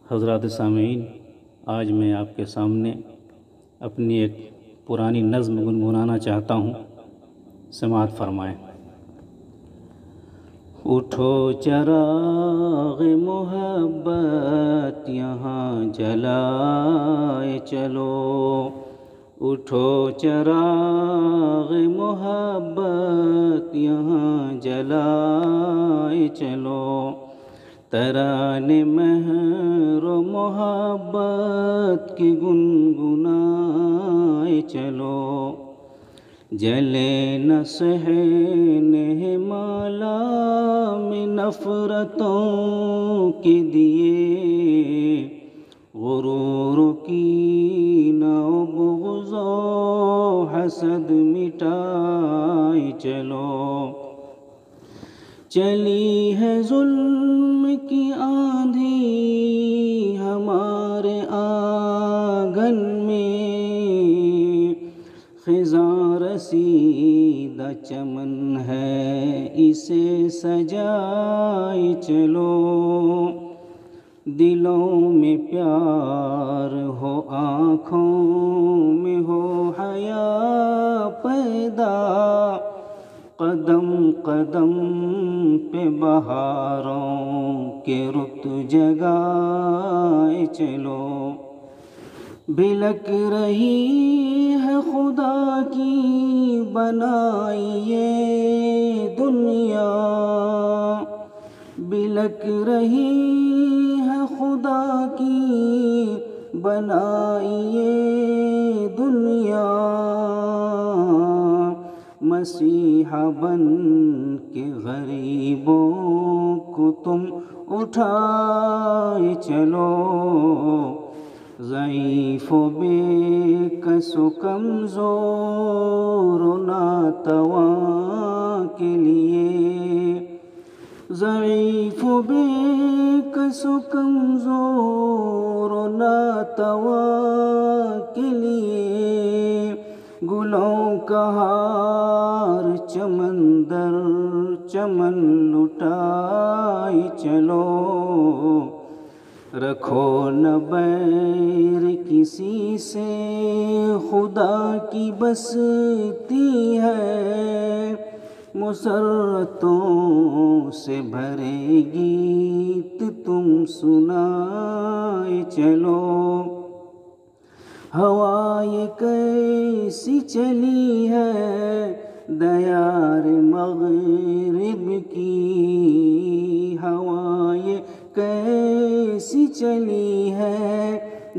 حضرات سامعین، آج میں آپ کے سامنے اپنی ایک پرانی نظم گنگنانا چاہتا ہوں، سماعت فرمائیں۔ اٹھو چراغ محبت یہاں جلائے چلو، اٹھو چراغ محبت یہاں جلائے چلو، ترانے مہر و محبت کی گنگنائے چلو، جلے نہ صحن مالا میں نفرتوں کے دیے، غرور کی نہ بغض و حسد مٹائے چلو، چلی ہے ظلم کی آندھی ہمارے آنگن میں، خزاں رسیدہ چمن ہے اسے سجائے چلو، دلوں میں پیار ہو آنکھوں میں ہو حیا پیدا، قدم قدم پہ بہاروں کے رت جگائے چلو، بھلک رہی ہے خدا کی بنائی یہ دنیا، بھلک رہی ہے خدا کی بنائی یہ دنیا، مسیحا بن کے غریبوں کو تم اٹھائے چلو، ضعیف و بے کس و کمزور و ناتواں کے لیے، ضعیف و بے کس و کمزور و ناتواں کے لیے، گلوں کا ہار چمن در چمن لٹائے چلو، رکھو نہ بیر کسی سے خدا کی بستی ہے، مسرتوں سے بھرے گیت تم سنائے چلو، ہوا یہ کیسی چلی ہے دیار مغرب کی، ہوا یہ کیسی چلی ہے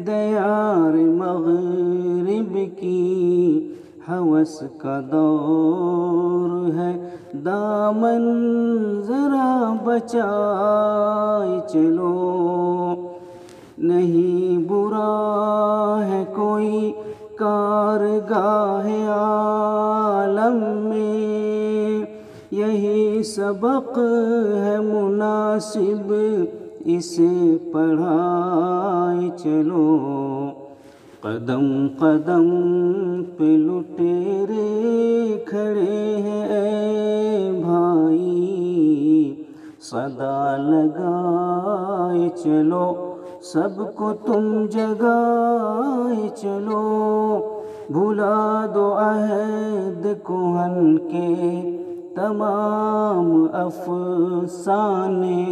دیار مغرب کی، ہوس کا دور ہے دامن ذرا بچائے چلو، نہیں برا ہے کوئی کارگاہ عالم میں، یہی سبق ہے مناسب اسے پڑھائے چلو، قدم قدم پہ لٹیرے کھڑے ہیں اے بھائی، صدا لگائے چلو، سب کو تم جگائے چلو، بھلا دو عہد کہن کے تمام افسانے،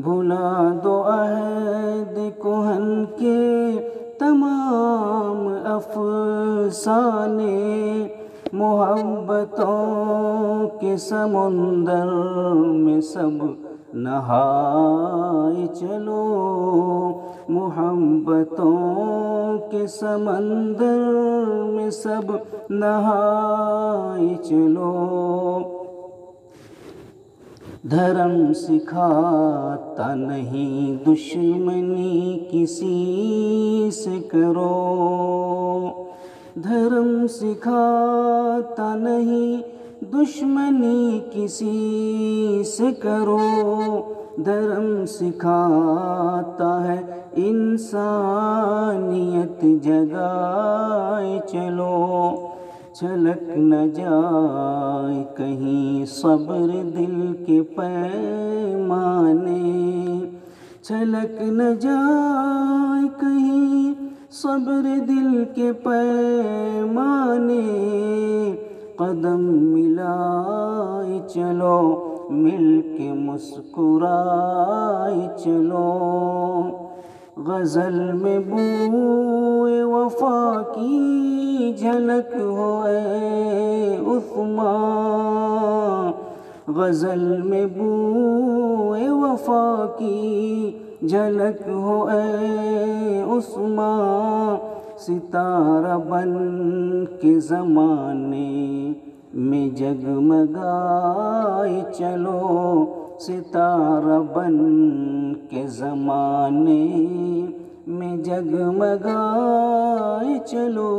بھلا دو عہد کہن کے تمام افسانے، محبتوں کے سمندر میں سب نہائے چلو، محبتوں کے سمندر میں سب نہائے چلو، دھرم سکھاتا نہیں دشمنی کسی سے کرو، دھرم سکھاتا نہیں دشمنی کسی سے کرو، دھرم سکھاتا ہے انسانیت جگائے چلو، چھلک نہ جائے کہیں صبر دل کے پیمانے، چھلک نہ جائے کہیں صبر دل کے پیمانے، قدم ملائے چلو مل کے مسکرائے چلو، غزل میں بوئے وفا کی جھلک ہو اے عثمان، غزل میں بوئے وفا کی جھلک ہو اے عثمان، ستارہ بن کے زمانے میں جگمگائے چلو، ستارہ بن کے زمانے میں جگمگائے چلو،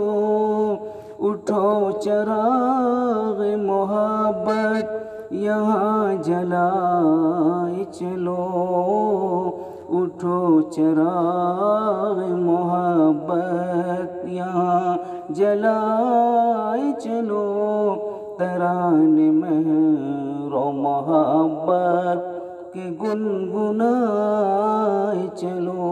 اٹھو چراغ محبت یہاں جلائے چلو، اٹھو چراغ محبت یہاں جلائے چلو، ترانے مہر و محبت کے گنگنائے چلو۔